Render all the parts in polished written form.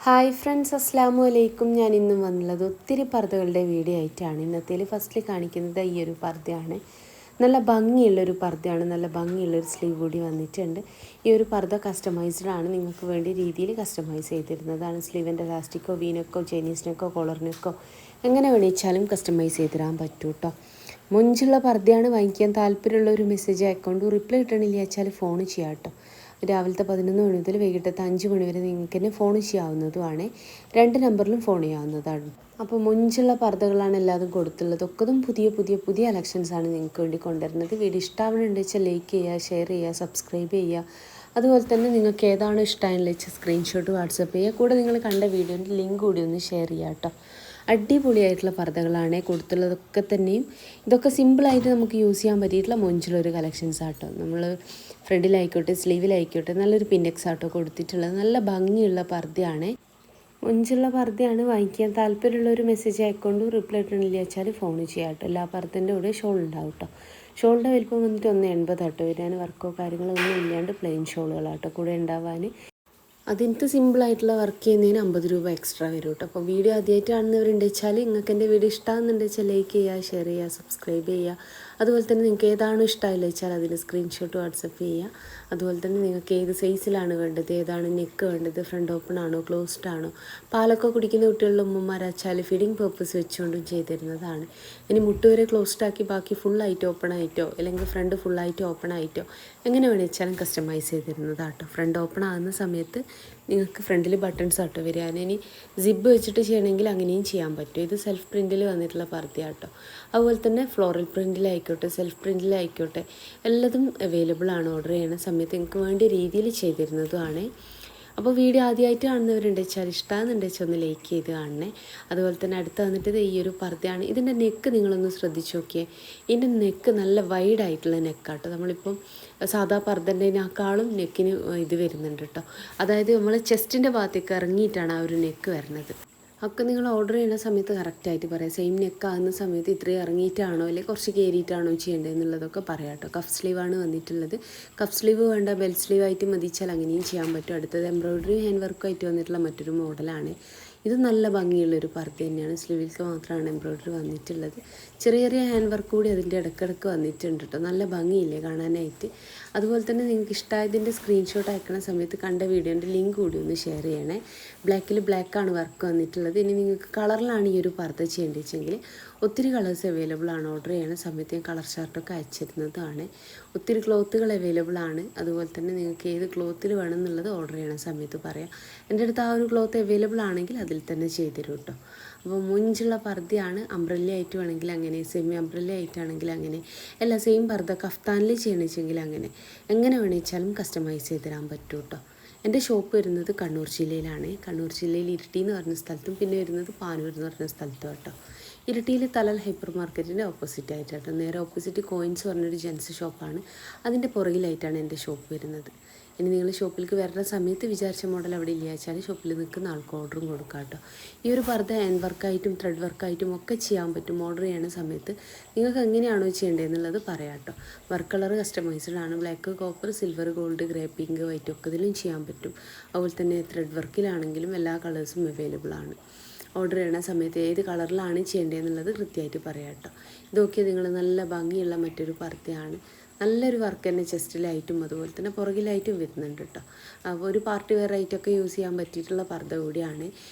Hi friends, അസ്സാമു അലൈക്കും. ഞാൻ ഇന്നും വന്നുള്ളത് ഒത്തിരി പർദ്ദകളുടെ വീഡിയോ ആയിട്ടാണ്. ഇന്നത്തേൽ ഫസ്റ്റിൽ കാണിക്കുന്നത് ഈ ഒരു പർദ്ദയാണ്. നല്ല ഭംഗിയുള്ളൊരു പർദ്ദയാണ്. നല്ല ഭംഗിയുള്ളൊരു സ്ലീവ് കൂടി വന്നിട്ടുണ്ട്. ഈ ഒരു പർദ്ദ കസ്റ്റമൈസ്ഡ് ആണ്. നിങ്ങൾക്ക് വേണ്ടി രീതിയിൽ കസ്റ്റമൈസ് ചെയ്തിരുന്നതാണ്. സ്ലീവിൻ്റെ ഇലാസ്റ്റിക്കോ വീനക്കോ ചൈനീസിനൊക്കെ കോളറിനൊക്കെ എങ്ങനെ വേണിച്ചാലും കസ്റ്റമൈസ് ചെയ്ത് തരാൻ പറ്റും കേട്ടോ. മുഞ്ചുള്ള പർദ്ദയാണ്. വാങ്ങിക്കാൻ താല്പര്യമുള്ള ഒരു മെസ്സേജ് അയക്കോണ്ട് റിപ്ലൈ കിട്ടണില്ല വെച്ചാൽ ഫോൺ ചെയ്യാം കേട്ടോ. രാവിലത്തെ 11 മണി മുതൽ വൈകിട്ടത്തെ 5 മണി വരെ നിങ്ങൾക്ക് തന്നെ ഫോൺ ചെയ്യാവുന്നതുമാണ്. 2 നമ്പറിലും ഫോൺ ചെയ്യാവുന്നതാണ്. അപ്പോൾ മുഞ്ചുള്ള പർദ്ദകളാണ് എല്ലാതും കൊടുത്തുള്ളത്. ഒക്കതും പുതിയ കളക്ഷൻസാണ് നിങ്ങൾക്ക് വേണ്ടി കൊണ്ടുവരുന്നത്. വീഡിയോ ഇഷ്ടമാവുന്നുണ്ട് വെച്ചാൽ ലൈക്ക് ചെയ്യുക, ഷെയർ ചെയ്യുക, സബ്സ്ക്രൈബ് ചെയ്യുക. അതുപോലെ തന്നെ നിങ്ങൾക്ക് ഏതാണ് ഇഷ്ടമായെന്ന് വെച്ചാൽ സ്ക്രീൻഷോട്ട് വാട്സപ്പ് ചെയ്യുക. കൂടെ നിങ്ങൾ കണ്ട വീഡിയോൻ്റെ ലിങ്ക് കൂടി ഒന്ന് ഷെയർ ചെയ്യുക കേട്ടോ. അടിപൊളിയായിട്ടുള്ള പർദ്ദകളാണ് കൊടുത്തുള്ളതൊക്കെ തന്നെയും. ഇതൊക്കെ സിമ്പിളായിട്ട് നമുക്ക് യൂസ് ചെയ്യാൻ പറ്റിയിട്ടുള്ള മൊഞ്ചുള്ളൊരു കളക്ഷൻസ് ആട്ടോ. നമ്മൾ ഫ്രണ്ടിലായിക്കോട്ടെ സ്ലീവിലായിക്കോട്ടെ നല്ലൊരു പിന്നെക്സ് ആട്ടോ കൊടുത്തിട്ടുള്ളത്. നല്ല ഭംഗിയുള്ള പർദ്ദയാണ്. മൊഞ്ചുള്ള പർദ്ദയാണ്. വാങ്ങിക്കാൻ താല്പര്യമുള്ള ഒരു മെസ്സേജ് അയക്കൊണ്ട് റിപ്ലൈ ഇട്ടണില്ല വെച്ചാൽ ഫോൺ ചെയ്യാം കേട്ടോ. എല്ലാ പർദ്ദൻ്റെ കൂടെ ഷോൾ ഉണ്ടാവും കേട്ടോ. ഷോളിൻ്റെ വലിപ്പം വന്നിട്ട് 1.80 ആട്ടോ വരാൻ. വർക്കോ കാര്യങ്ങളോ ഒന്നും ഇല്ലാണ്ട് പ്ലെയിൻ ഷോളുകളാട്ടോ കൂടെ ഉണ്ടാവാൻ. അതിനകത്ത് സിമ്പിളായിട്ടുള്ള വർക്ക് ചെയ്യുന്നതിന് 50 രൂപ എക്സ്ട്രാ വരും കേട്ടോ. അപ്പോൾ വീഡിയോ ആദ്യമായിട്ട് കാണുന്നവരുണ്ട് വെച്ചാൽ നിങ്ങൾക്ക് എൻ്റെ വീഡിയോ ഇഷ്ടമാകുന്നുണ്ട് വെച്ചാൽ ലൈക്ക് ചെയ്യുക, ഷെയർ ചെയ്യുക, സബ്സ്ക്രൈബ് ചെയ്യുക. അതുപോലെ തന്നെ നിങ്ങൾക്ക് ഏതാണോ ഇഷ്ടമായില്ല വെച്ചാൽ അതിന് സ്ക്രീൻഷോട്ട് വാട്സപ്പ് ചെയ്യുക. അതുപോലെ തന്നെ നിങ്ങൾക്ക് ഏത് സൈസിലാണ് വേണ്ടത്, ഏതാണ് നെക്ക് വേണ്ടത്, ഫ്രണ്ട് ഓപ്പൺ ആണോ ക്ലോസ്ഡ് ആണോ. പാലൊക്കെ കുടിക്കുന്ന കുട്ടികളുടെ ഉമ്മമാരാച്ചാൽ ഫീഡിങ് പർപ്പസ് വെച്ചുകൊണ്ടും ചെയ്തിരുന്നതാണ്. ഇനി മുട്ടുവരെ ക്ലോസ്ഡ് ആക്കി ബാക്കി ഫുള്ളായിട്ട് ഓപ്പൺ ആയിട്ടോ അല്ലെങ്കിൽ ഫ്രണ്ട് ഫുള്ളായിട്ട് ഓപ്പൺ ആയിട്ടോ എങ്ങനെ വേണിച്ചാലും കസ്റ്റമൈസ് ചെയ്തിരുന്നതാട്ടോ. ഫ്രണ്ട് ഓപ്പൺ ആകുന്ന സമയത്ത് നിങ്ങൾക്ക് ഫ്രണ്ടിൽ ബട്ടൺസ് ആട്ടോ വരിക. ഇനി സിബ് വെച്ചിട്ട് ചെയ്യണമെങ്കിൽ അങ്ങനെയും ചെയ്യാൻ പറ്റും. ഇത് സെൽഫ് പ്രിൻറ്റിൽ വന്നിട്ടുള്ള പർദ്ദയാട്ടോ. അതുപോലെ തന്നെ ഫ്ലോറൽ പ്രിൻറ്റിലായിക്കോട്ടെ സെൽഫ് പ്രിൻറ്റിലായിക്കോട്ടെ എല്ലാതും അവൈലബിൾ ആണ്. ഓർഡർ ചെയ്യുന്ന സമയത്ത് നിങ്ങൾക്ക് വേണ്ട രീതിയിൽ ചെയ്തിരുന്നതുമാണ്. അപ്പോൾ വീഡിയോ ആദ്യമായിട്ട് കാണുന്നവരുണ്ട് വെച്ചാൽ ഇഷ്ടമാകുന്നുണ്ട് വെച്ചാൽ ഒന്ന് ലൈക്ക് ചെയ്ത് കാണണേ. അതുപോലെ തന്നെ അടുത്ത് വന്നിട്ട് ഈ ഒരു പർദ്ദയാണ്. ഇതിൻ്റെ നെക്ക് നിങ്ങളൊന്ന് ശ്രദ്ധിച്ച് നോക്കിയേ. ഇതിൻ്റെ നെക്ക് നല്ല വൈഡായിട്ടുള്ള നെക്കാട്ടോ. നമ്മളിപ്പം സാധാ പർദ്ദൻ്റെതിനേക്കാളും നെക്കിന് ഇത് വരുന്നുണ്ട് കേട്ടോ. അതായത് നമ്മൾ ചെസ്റ്റിൻ്റെ ഭാഗത്തേക്ക് ഇറങ്ങിയിട്ടാണ് ആ ഒരു നെക്ക് വരുന്നത്. ഒക്കെ നിങ്ങൾ ഓർഡർ ചെയ്യുന്ന സമയത്ത് കറക്റ്റായിട്ട് പറയാം. സെയിം നെക്ക് ആകുന്ന സമയത്ത് ഇത്രയും ഇറങ്ങിയിട്ടാണോ അല്ലെങ്കിൽ കുറച്ച് കയറിയിട്ടാണോ ചെയ്യേണ്ടത് എന്നുള്ളതൊക്കെ പറയാം കേട്ടോ. കഫ് സ്ലീവാണ് വന്നിട്ടുള്ളത്. കഫ് സ്ലീവ് വേണ്ട ബെൽ സ്ലീവ് ആയിട്ട് മതിച്ചാൽ അങ്ങനെയും ചെയ്യാൻ പറ്റും. അടുത്തത് എംബ്രോയ്ഡറി ഹാൻഡ് വർക്കുമായിട്ട് വന്നിട്ടുള്ള മറ്റൊരു മോഡലാണ്. ഇത് നല്ല ഭംഗിയുള്ളൊരു പർദ്ദ തന്നെയാണ്. സ്ലീവിൽക്ക് മാത്രമാണ് എംബ്രോയ്ഡറി വന്നിട്ടുള്ളത്. ചെറിയ ചെറിയ ഹാൻഡ് വർക്ക് കൂടി അതിൻ്റെ ഇടയ്ക്കിടയ്ക്ക് വന്നിട്ടുണ്ട് കേട്ടോ. നല്ല ഭംഗിയില്ലേ കാണാനായിട്ട്. അതുപോലെ തന്നെ നിങ്ങൾക്ക് ഇഷ്ടമായതിൻ്റെ സ്ക്രീൻഷോട്ട് അയക്കുന്ന സമയത്ത് കണ്ട വീഡിയോൻ്റെ ലിങ്ക് കൂടി ഒന്ന് ഷെയർ ചെയ്യണേ. ബ്ലാക്കിൽ ബ്ലാക്കാണ് വർക്ക് വന്നിട്ടുള്ളത്. ഇനി നിങ്ങൾക്ക് കളറിലാണ് ഈ ഒരു പർദ്ദ ചെയ്യേണ്ടത് വെച്ചെങ്കിൽ ഒത്തിരി കളേഴ്സ് അവൈലബിൾ ആണ്. ഓർഡർ ചെയ്യുന്ന സമയത്ത് ഞാൻ കളർ ചാർട്ടൊക്കെ അയച്ചിരുന്നതാണ്. ഒത്തിരി ക്ലോത്തുകൾ അവൈലബിൾ ആണ്. അതുപോലെ തന്നെ നിങ്ങൾക്ക് ഏത് ക്ലോത്തിൽ വേണം എന്നുള്ളത് ഓർഡർ ചെയ്യണ സമയത്ത് പറയാം. എൻ്റെ അടുത്ത് ആ ഒരു ക്ലോത്ത് അവൈലബിൾ ആണെങ്കിൽ അതിൽ തന്നെ ചെയ്തുതരും കേട്ടോ. അപ്പോൾ മുഞ്ചുള്ള പർദ്ദയാണ്. അംബ്രല്ല ആയിട്ട് വേണമെങ്കിൽ അങ്ങനെ, സെമി അംബ്രല്ല ആയിട്ടാണെങ്കിൽ അങ്ങനെ, എല്ലാ സെയിം പർദ്ദ കഫ്താനിൽ ചെയ്യണമെങ്കിൽ അങ്ങനെ, എങ്ങനെ വേണമെച്ചാലും കസ്റ്റമൈസ് ചെയ്ത് തരാൻ പറ്റും കേട്ടോ. എൻ്റെ ഷോപ്പ് വരുന്നത് കണ്ണൂർ ജില്ലയിലാണ്. കണ്ണൂർ ജില്ലയിൽ ഇരിട്ടി എന്ന് പറഞ്ഞ സ്ഥലത്തും പിന്നെ വരുന്നത് പാനൂർ എന്ന് പറഞ്ഞ സ്ഥലത്തും കേട്ടോ. ഇരിട്ടിയിൽ തലൽ ഹൈപ്പർ മാർക്കറ്റിൻ്റെ ഓപ്പോസിറ്റ് ആയിട്ടോ. നേരെ ഓപ്പോസിറ്റ് കോയിൻസ് പറഞ്ഞൊരു ജെൻസ് ഷോപ്പാണ്. അതിൻ്റെ പുറകിലായിട്ടാണ് എൻ്റെ ഷോപ്പ് വരുന്നത്. ഇനി നിങ്ങൾ ഷോപ്പിലേക്ക് വരുന്ന സമയത്ത് വിചാരിച്ച മോഡൽ അവിടെ ഇല്ല വെച്ചാൽ ഷോപ്പിൽ നിൽക്കുന്ന ആൾക്ക് ഓർഡറും കൊടുക്കാം കേട്ടോ. ഈ ഒരു പർദ്ദ ഹാൻഡ് വർക്കായിട്ടും ത്രെഡ് വർക്കായിട്ടും ഒക്കെ ചെയ്യാൻ പറ്റും. ഓർഡർ ചെയ്യുന്ന സമയത്ത് നിങ്ങൾക്ക് എങ്ങനെയാണോ ചെയ്യേണ്ടതെന്നുള്ളത് പറയാം കേട്ടോ. വർക്ക് കളർ കസ്റ്റമൈസ്ഡ് ആണ്. Black, copper, silver, gold, grey, pink, white ഒക്കെ ഇതിലും ചെയ്യാൻ പറ്റും. അതുപോലെ തന്നെ ത്രെഡ് വർക്കിലാണെങ്കിലും എല്ലാ കളേഴ്സും അവൈലബിൾ ആണ്. ഓർഡർ ചെയ്യുന്ന സമയത്ത് ഏത് കളറിലാണ് ചെയ്യേണ്ടതെന്നുള്ളത് കൃത്യമായിട്ട് പറയാം കേട്ടോ. ഇതൊക്കെ നിങ്ങൾ നല്ല ഭംഗിയുള്ള മറ്റൊരു പർദ്ദയാണ്. നല്ലൊരു വർക്ക് തന്നെ ചെസ്റ്റിലായിട്ടും അതുപോലെ തന്നെ പുറകിലായിട്ടും വരുന്നുണ്ട് കേട്ടോ. അപ്പോൾ ഒരു പാർട്ടി വെയർ ആയിട്ടൊക്കെ യൂസ് ചെയ്യാൻ പറ്റിയിട്ടുള്ള പർദ്ദ കൂടിയാണ്.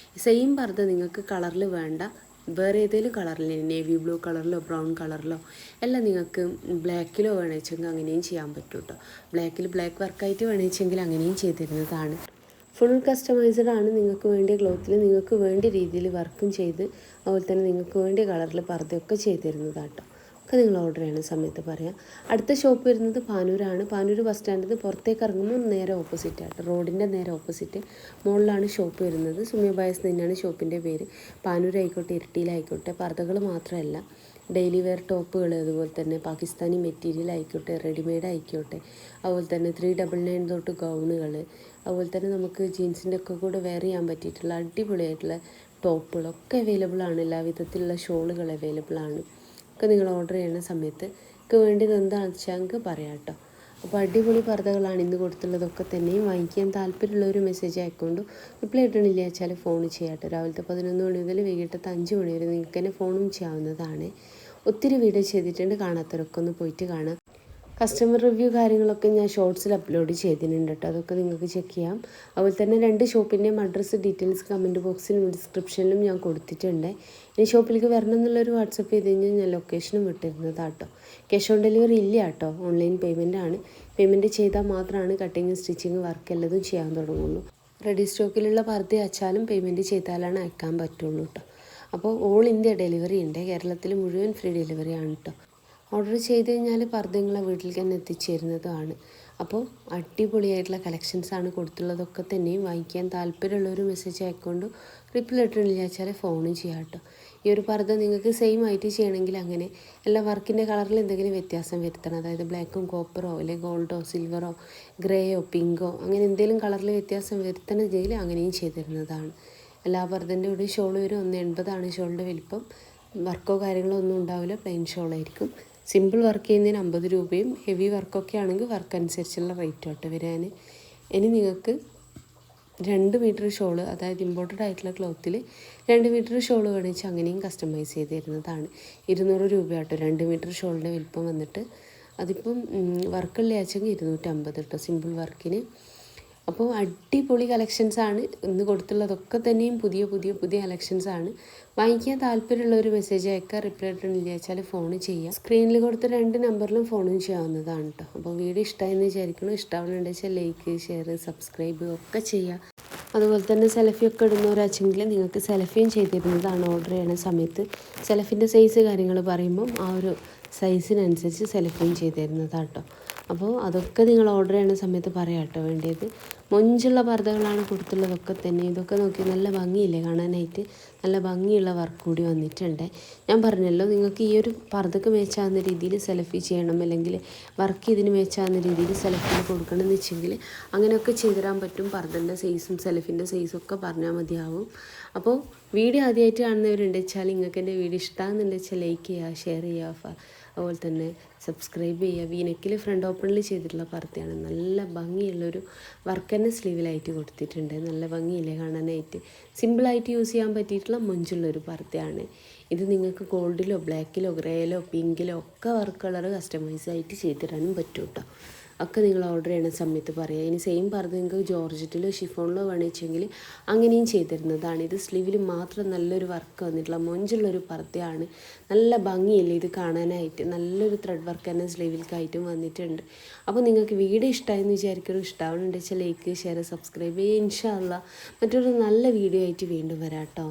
സെയിം പർദ്ദ നിങ്ങൾക്ക് കളറിൽ വേണ്ട വേറെ ഏതെങ്കിലും കളറിൽ, നേവി ബ്ലൂ കളറിലോ ബ്രൗൺ കളറിലോ എല്ലാം നിങ്ങൾക്ക് ബ്ലാക്കിലോ വേണമെച്ചെങ്കിൽ അങ്ങനെയും ചെയ്യാൻ പറ്റും കേട്ടോ. ബ്ലാക്കിൽ ബ്ലാക്ക് വർക്കായിട്ട് വേണമെച്ചെങ്കിൽ അങ്ങനെയും ചെയ്തിരുന്നതാണ്. ഫുൾ കസ്റ്റമൈസ്ഡ് ആണ്. നിങ്ങൾക്ക് വേണ്ടിയ ക്ലോത്തിൽ നിങ്ങൾക്ക് വേണ്ട രീതിയിൽ വർക്കും ചെയ്ത് അതുപോലെ തന്നെ നിങ്ങൾക്ക് വേണ്ടിയ കളറിൽ പർദ്ദയൊക്കെ ചെയ്തിരുന്നതാട്ടോ. ഒക്കെ നിങ്ങൾ ഓർഡർ ചെയ്യുന്ന സമയത്ത് പറയാം. അടുത്ത ഷോപ്പ് വരുന്നത് പാനൂരാണ്. പാനൂർ ബസ് സ്റ്റാൻഡിൽ നിന്ന് പുറത്തേക്ക് ഇറങ്ങുമ്പോൾ നേരെ ഓപ്പോസിറ്റ് ആയിട്ട് റോഡിൻ്റെ നേരെ ഓപ്പോസിറ്റ് മുകളിലാണ് ഷോപ്പ് വരുന്നത്. സുമിയ ബയസ് തന്നെയാണ് ഷോപ്പിൻ്റെ പേര്. പാനൂരായിക്കോട്ടെ ഇരിട്ടിയിലായിക്കോട്ടെ പർദ്ദകൾ മാത്രമല്ല ഡെയിലി വെയർ ടോപ്പുകൾ, അതുപോലെ തന്നെ പാകിസ്ഥാനി മെറ്റീരിയൽ ആയിക്കോട്ടെ, റെഡിമെയ്ഡ് ആയിക്കോട്ടെ, അതുപോലെ തന്നെ 399 തൊട്ട് ഗൗണുകൾ, അതുപോലെ തന്നെ നമുക്ക് ജീൻസിൻ്റെ ഒക്കെ കൂടെ വെയർ ചെയ്യാൻ പറ്റിയിട്ടുള്ള അടിപൊളിയായിട്ടുള്ള ടോപ്പുകളൊക്കെ അവൈലബിൾ ആണ്. എല്ലാ വിധത്തിലുള്ള ഷോളുകൾ അവൈലബിൾ ആണ്. ഒക്കെ നിങ്ങൾ ഓർഡർ ചെയ്യുന്ന സമയത്ത് വേണ്ടിയത് എന്താണെന്ന് വെച്ചാൽ നിങ്ങൾക്ക് പറയാം കേട്ടോ. അപ്പോൾ അടിപൊളി പർദ്ദകളാണ് ഇന്ന് കൊടുത്തുള്ളതൊക്കെ തന്നെയും. വാങ്ങിക്കാൻ താല്പര്യമുള്ള ഒരു മെസ്സേജ് അയക്കൊണ്ടു. റിപ്ലൈ ഇട്ടണില്ല വെച്ചാൽ ഫോൺ ചെയ്യാട്ടോ. രാവിലത്തെ 11 മണി മുതൽ വൈകിട്ടത്തെ 5 മണി വരെ നിങ്ങൾക്ക് തന്നെ ഫോണും ചെയ്യാവുന്നതാണ്. ഒത്തിരി വീഡിയോ ചെയ്തിട്ടുണ്ട്, കാണാത്തവരൊക്കെ ഒന്ന് പോയിട്ട് കാണാം. കസ്റ്റമർ റിവ്യൂ കാര്യങ്ങളൊക്കെ ഞാൻ ഷോർട്സിൽ അപ്ലോഡ് ചെയ്തിട്ടുണ്ട് കേട്ടോ, അതൊക്കെ നിങ്ങൾക്ക് ചെക്ക് ചെയ്യാം. അതുപോലെ തന്നെ 2 ഷോപ്പിൻ്റെയും അഡ്രസ്സ് ഡീറ്റെയിൽസ് കമൻറ്റ് ബോക്സിലും ഡിസ്ക്രിപ്ഷനിലും ഞാൻ കൊടുത്തിട്ടുണ്ട്. ഇനി ഷോപ്പിലേക്ക് വരണം എന്നുള്ളൊരു വാട്സപ്പ് ചെയ്ത് കഴിഞ്ഞാൽ ഞാൻ ലൊക്കേഷനും വിട്ടിരുന്നതാട്ടോ. ക്യാഷ് ഓൺ ഡെലിവറി ഇല്ല കേട്ടോ, ഓൺലൈൻ പേയ്മെൻ്റ് ആണ്. പേയ്മെൻറ്റ് ചെയ്താൽ മാത്രമാണ് കട്ടിങ് സ്റ്റിച്ചിങ് വർക്ക് എല്ലതും ചെയ്യാൻ തുടങ്ങുള്ളൂ. റെഡി സ്റ്റോക്കിലുള്ള പർദ്ദ അയച്ചാലും പേയ്മെൻറ്റ് ചെയ്താലാണ് അയക്കാൻ പറ്റുള്ളൂ കേട്ടോ. അപ്പോൾ ഓൾ ഇന്ത്യ ഡെലിവറി ഉണ്ട്, കേരളത്തിൽ മുഴുവൻ ഫ്രീ ഡെലിവറി ആണ് കേട്ടോ. ഓർഡർ ചെയ്ത് കഴിഞ്ഞാൽ പർദ്ദ നിങ്ങളെ വീട്ടിലേക്ക് തന്നെ എത്തിച്ചേരുന്നതാണ്. അപ്പോൾ അടിപൊളിയായിട്ടുള്ള കളക്ഷൻസാണ് കൊടുത്തുള്ളതൊക്കെ തന്നെയും. വാങ്ങിക്കാൻ താല്പര്യമുള്ളൊരു മെസ്സേജ് അയക്കൊണ്ട് റിപ്ലൈ ഇട്ടില്ല വെച്ചാൽ ഫോണും ചെയ്യാം കേട്ടോ. ഈ ഒരു പർദ്ദ നിങ്ങൾക്ക് സെയിം ആയിട്ട് ചെയ്യണമെങ്കിൽ അങ്ങനെ എല്ലാ വർക്കിൻ്റെ കളറിൽ എന്തെങ്കിലും വ്യത്യാസം വരുത്തണം. അതായത് ബ്ലാക്കും കോപ്പറോ അല്ലെങ്കിൽ ഗോൾഡോ സിൽവറോ ഗ്രേയോ പിങ്കോ അങ്ങനെ എന്തെങ്കിലും കളറിൽ വ്യത്യാസം വരുത്തണമെങ്കിൽ അങ്ങനെയും ചെയ്തിരുന്നതാണ്. എല്ലാ പർദ്ദൻ്റെ കൂടെ ഷോൾ വരും. 180 ഷോളിൻ്റെ വലിപ്പം. വർക്കോ കാര്യങ്ങളോ ഒന്നും ഉണ്ടാവില്ല, പ്ലെയിൻ ഷോളായിരിക്കും. സിമ്പിൾ വർക്ക് ചെയ്യുന്നതിന് 50 രൂപയും ഹെവി വർക്കൊക്കെ ആണെങ്കിൽ വർക്ക് അനുസരിച്ചുള്ള റേറ്റ് ആയിട്ട് വരാൻ. ഇനി നിങ്ങൾക്ക് 2 മീറ്റർ ഷോള്, അതായത് ഇമ്പോർട്ടഡ് ആയിട്ടുള്ള ക്ലോത്തിൽ 2 മീറ്റർ ഷോള് വേണമെങ്കിൽ അങ്ങനെയും കസ്റ്റമൈസ് ചെയ്ത് തരുന്നതാണ്. 200 രൂപ കേട്ടോ 2 മീറ്റർ ഷോളിൻ്റെ വലിപ്പം വന്നിട്ട്. അതിപ്പം വർക്കുള്ള ആച്ചെങ്കിൽ 250 കേട്ടോ സിമ്പിൾ വർക്കിന്. അപ്പോൾ അടിപൊളി കളക്ഷൻസാണ് ഇന്ന് കൊടുത്തുള്ളതൊക്കെ തന്നെയും. പുതിയ കളക്ഷൻസാണ്. വാങ്ങിക്കാൻ താല്പര്യമുള്ള ഒരു മെസ്സേജ് അയക്കുക. റിപ്ലൈ ഇട്ടില്ല വെച്ചാൽ ഫോൺ ചെയ്യുക. സ്ക്രീനിൽ കൊടുത്ത 2 നമ്പറിലും ഫോണും ചെയ്യാവുന്നതാണ് കേട്ടോ. അപ്പോൾ വീഡിയോ ഇഷ്ടമായെന്ന് വിചാരിക്കണം. ഇഷ്ടമാവുന്നുണ്ടെന്ന് വെച്ചാൽ ലൈക്ക് ഷെയർ സബ്സ്ക്രൈബ് ഒക്കെ ചെയ്യുക. അതുപോലെ തന്നെ സെൽഫിയൊക്കെ ഇടുന്നവരാച്ചെങ്കിൽ നിങ്ങൾക്ക് സെൽഫിയും ചെയ്തിരുന്നതാണ് ഓർഡർ ചെയ്യുന്ന സമയത്ത്. സെൽഫിൻ്റെ സൈസ് കാര്യങ്ങൾ പറയുമ്പം ആ ഒരു സൈസിനനുസരിച്ച് സെലക്ടും ചെയ്ത് തരുന്നതാണ് കേട്ടോ. അപ്പോൾ അതൊക്കെ നിങ്ങൾ ഓർഡർ ചെയ്യുന്ന സമയത്ത് പറയാം കേട്ടോ വേണ്ടിയത്. മൊഞ്ചുള്ള പർദ്ദകളാണ് കൊടുത്തുള്ളതൊക്കെ തന്നെ. ഇതൊക്കെ നോക്കി നല്ല ഭംഗിയില്ലേ കാണാനായിട്ട്, നല്ല ഭംഗിയുള്ള വർക്ക് കൂടി വന്നിട്ടുണ്ട്. ഞാൻ പറഞ്ഞല്ലോ നിങ്ങൾക്ക് ഈ ഒരു പർദ്ദക്ക് മേച്ചാകുന്ന രീതിയിൽ സെലഫി ചെയ്യണം, അല്ലെങ്കിൽ വർക്ക് ഇതിന് മേച്ചാകുന്ന രീതിയിൽ സെലഫിൽ കൊടുക്കണം എന്ന് വെച്ചെങ്കിൽ അങ്ങനെയൊക്കെ ചെയ്തുതരാൻ പറ്റും. പർദ്ദൻ്റെ സൈസും സെലഫിൻ്റെ സൈസും ഒക്കെ പറഞ്ഞാൽ മതിയാവും. അപ്പോൾ വീഡിയോ ആദ്യമായിട്ട് കാണുന്നവരുണ്ട് വെച്ചാൽ നിങ്ങൾക്ക് എൻ്റെ വീഡിയോ ഇഷ്ടമാകുന്നുണ്ട് വെച്ചാൽ ലൈക്ക് ചെയ്യുക, ഷെയർ ചെയ്യുക, അതുപോലെ തന്നെ സബ്സ്ക്രൈബ് ചെയ്യുക. വീനെക്കിൽ ഫ്രണ്ട് ഓപ്പണിൽ ചെയ്തിട്ടുള്ള പർദ്ദയാണ്. നല്ല ഭംഗിയുള്ളൊരു വർക്ക് തന്നെ സ്ലീവിലായിട്ട് കൊടുത്തിട്ടുണ്ട്. നല്ല ഭംഗിയില്ലേ കാണാനായിട്ട്. സിമ്പിളായിട്ട് യൂസ് ചെയ്യാൻ പറ്റിയിട്ടുള്ള മൊഞ്ചുള്ളൊരു പർദ്ദയാണ് ഇത്. നിങ്ങൾക്ക് ഗോൾഡിലോ ബ്ലാക്കിലോ ഗ്രേയിലോ പിങ്കിലോ ഒക്കെ വർക്ക് കളർ കസ്റ്റമൈസ് ആയിട്ട് ചെയ്തിടാനും പറ്റും കേട്ടോ. ഒക്കെ നിങ്ങൾ ഓർഡർ ചെയ്യുന്ന സമയത്ത് പറയുക. ഇനി സെയിം പർദ്ദ നിങ്ങൾക്ക് ജോർജറ്റിലോ ഷിഫോണിലോ വേണമെച്ചെങ്കിൽ അങ്ങനെയും ചെയ്തിരുന്നതാണ്. ഇത് സ്ലീവിൽ മാത്രം നല്ലൊരു വർക്ക് വന്നിട്ടുള്ള മൊഞ്ചുള്ളൊരു പർദ്ദയാണ്. നല്ല ഭംഗിയില്ലേ ഇത് കാണാനായിട്ട്. നല്ലൊരു ത്രെഡ് വർക്ക് തന്നെ സ്ലീവിലേക്കായിട്ടും വന്നിട്ടുണ്ട്. അപ്പോൾ നിങ്ങൾക്ക് വീഡിയോ ഇഷ്ടമായെന്ന് വിചാരിക്കണം. ഇഷ്ടമാവുന്നുണ്ടെന്ന് വെച്ചാൽ ലൈക്ക് ഷെയർ സബ്സ്ക്രൈബ് ചെയ്യുക. ഇൻഷാ അല്ലാഹ് മറ്റൊരു നല്ല വീഡിയോ ആയിട്ട് വീണ്ടും വരാം കേട്ടോ.